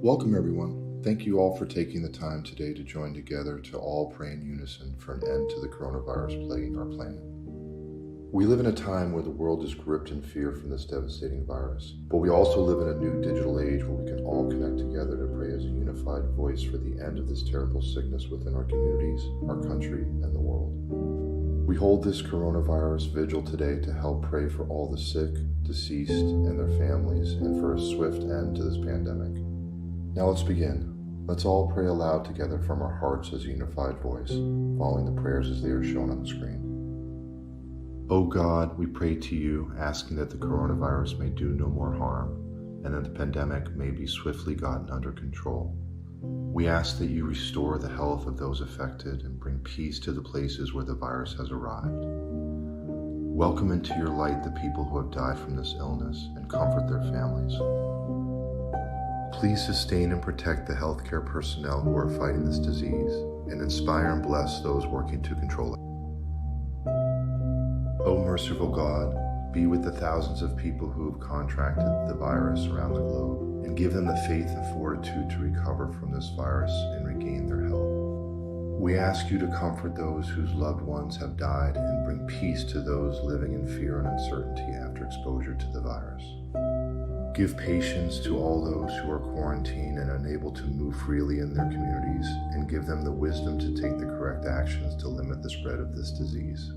Welcome, everyone. Thank you all for taking the time today to join together to all pray in unison for an end to the coronavirus plaguing our planet. We live in a time where the world is gripped in fear from this devastating virus, but we also live in a new digital age where we can all connect together to pray as a unified voice for the end of this terrible sickness within our communities, our country, and the world. We hold this coronavirus vigil today to help pray for all the sick, deceased, and their families, and for a swift end to this pandemic. Now let's begin. Let's all pray aloud together from our hearts as a unified voice, following the prayers as they are shown on the screen. O God, we pray to you, asking that the coronavirus may do no more harm, and that the pandemic may be swiftly gotten under control. We ask that you restore the health of those affected and bring peace to the places where the virus has arrived. Welcome into your light the people who have died from this illness and comfort their families. Please sustain and protect the healthcare personnel who are fighting this disease and inspire and bless those working to control it. O merciful God, be with the thousands of people who have contracted the virus around the globe and give them the faith and fortitude to recover from this virus and regain their health. We ask you to comfort those whose loved ones have died and bring peace to those living in fear and uncertainty after exposure to the virus. Give patience to all those who are quarantined and unable to move freely in their communities, and give them the wisdom to take the correct actions to limit the spread of this disease.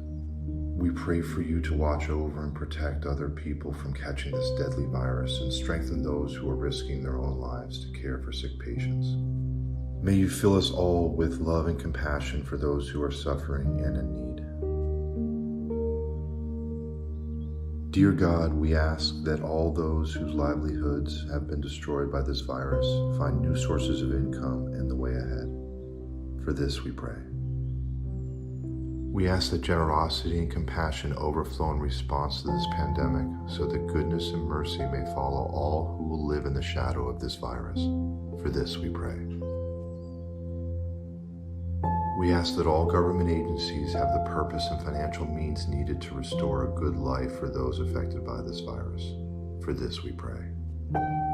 We pray for you to watch over and protect other people from catching this deadly virus and strengthen those who are risking their own lives to care for sick patients. May you fill us all with love and compassion for those who are suffering and in need. Dear God, we ask that all those whose livelihoods have been destroyed by this virus find new sources of income in the way ahead. For this we pray. We ask that generosity and compassion overflow in response to this pandemic, so that goodness and mercy may follow all who will live in the shadow of this virus. For this we pray. We ask that all government agencies have the purpose and financial means needed to restore a good life for those affected by this virus. For this we pray.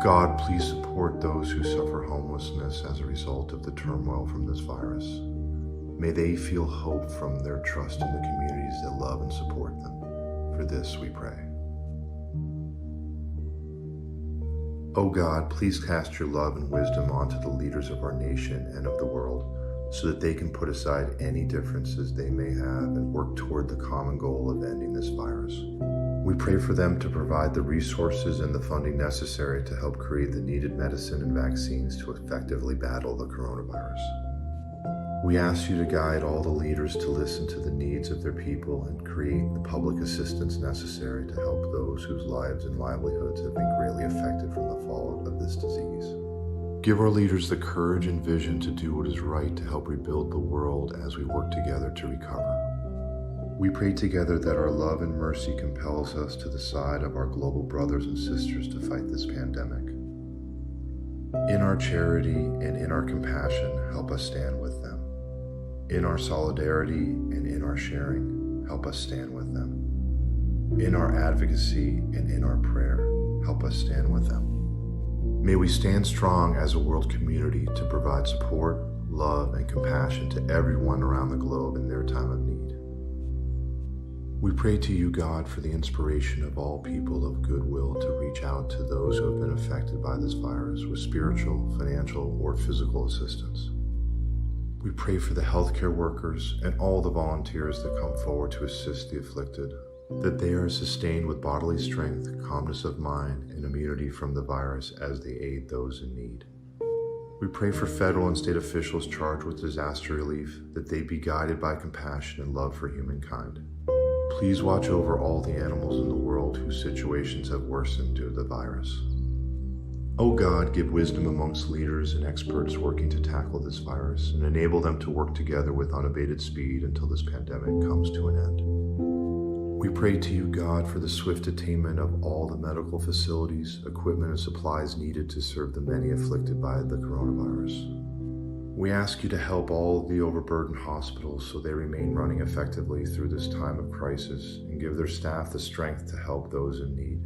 God, please support those who suffer homelessness as a result of the turmoil from this virus. May they feel hope from their trust in the communities that love and support them. For this we pray. O God, please cast your love and wisdom onto the leaders of our nation and of the world, so that they can put aside any differences they may have and work toward the common goal of ending this virus. We pray for them to provide the resources and the funding necessary to help create the needed medicine and vaccines to effectively battle the coronavirus. We ask you to guide all the leaders to listen to the needs of their people and create the public assistance necessary to help those whose lives and livelihoods have been greatly affected from the fallout of this disease. Give our leaders the courage and vision to do what is right to help rebuild the world as we work together to recover. We pray together that our love and mercy compels us to the side of our global brothers and sisters to fight this pandemic. In our charity and in our compassion, help us stand with them. In our solidarity and in our sharing, help us stand with them. In our advocacy and in our prayer, help us stand with them. May we stand strong as a world community to provide support, love, and compassion to everyone around the globe in their time of need. We pray to you, God, for the inspiration of all people of goodwill to reach out to those who have been affected by this virus with spiritual, financial, or physical assistance. We pray for the healthcare workers and all the volunteers that come forward to assist the afflicted, that they are sustained with bodily strength, calmness of mind, and immunity from the virus as they aid those in need. We pray for federal and state officials charged with disaster relief, that they be guided by compassion and love for humankind. Please watch over all the animals in the world whose situations have worsened due to the virus. O God, give wisdom amongst leaders and experts working to tackle this virus, and enable them to work together with unabated speed until this pandemic comes to an end. We pray to you, God, for the swift attainment of all the medical facilities, equipment, and supplies needed to serve the many afflicted by the coronavirus. We ask you to help all the overburdened hospitals so they remain running effectively through this time of crisis, and give their staff the strength to help those in need.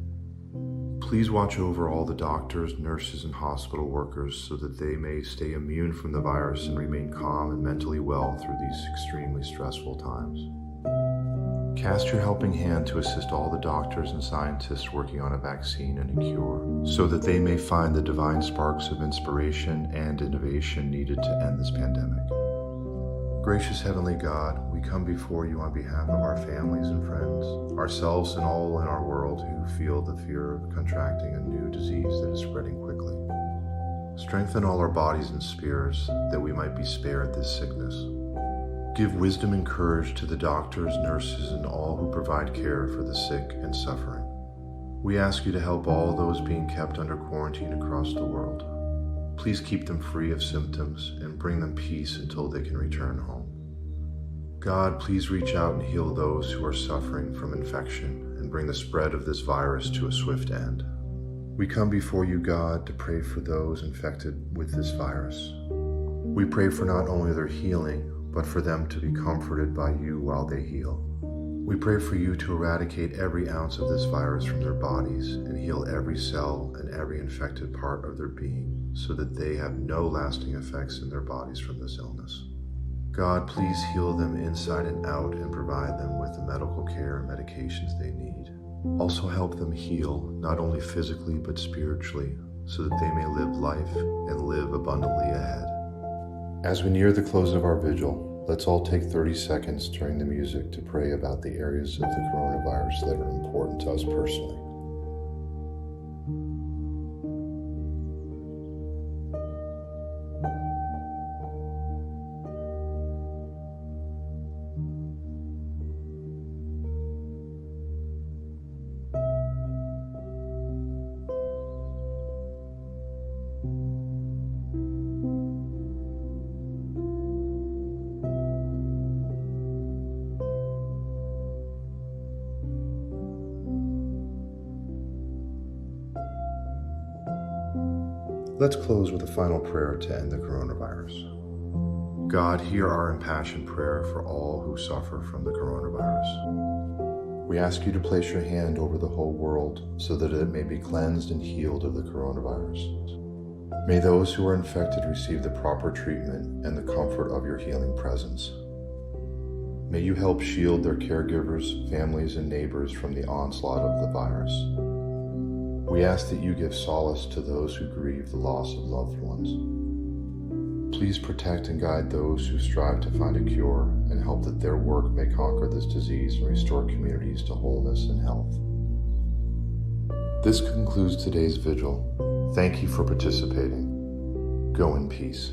Please watch over all the doctors, nurses, and hospital workers so that they may stay immune from the virus and remain calm and mentally well through these extremely stressful times. Cast your helping hand to assist all the doctors and scientists working on a vaccine and a cure, so that they may find the divine sparks of inspiration and innovation needed to end this pandemic. Gracious Heavenly God, we come before you on behalf of our families and friends, ourselves and all in our world who feel the fear of contracting a new disease that is spreading quickly. Strengthen all our bodies and spirits that we might be spared this sickness. Give wisdom and courage to the doctors, nurses, and all who provide care for the sick and suffering. We ask you to help all those being kept under quarantine across the world. Please keep them free of symptoms and bring them peace until they can return home. God, please reach out and heal those who are suffering from infection and bring the spread of this virus to a swift end. We come before you, God, to pray for those infected with this virus. We pray for not only their healing, but for them to be comforted by you while they heal. We pray for you to eradicate every ounce of this virus from their bodies and heal every cell and every infected part of their being so that they have no lasting effects in their bodies from this illness. God, please heal them inside and out and provide them with the medical care and medications they need. Also help them heal, not only physically but spiritually, so that they may live life and live abundantly ahead. As we near the close of our vigil, let's all take 30 seconds during the music to pray about the areas of the coronavirus that are important to us personally. Let's close with a final prayer to end the coronavirus. God, hear our impassioned prayer for all who suffer from the coronavirus. We ask you to place your hand over the whole world so that it may be cleansed and healed of the coronavirus. May those who are infected receive the proper treatment and the comfort of your healing presence. May you help shield their caregivers, families, and neighbors from the onslaught of the virus. We ask that you give solace to those who grieve the loss of loved ones. Please protect and guide those who strive to find a cure and help that their work may conquer this disease and restore communities to wholeness and health. This concludes today's vigil. Thank you for participating. Go in peace.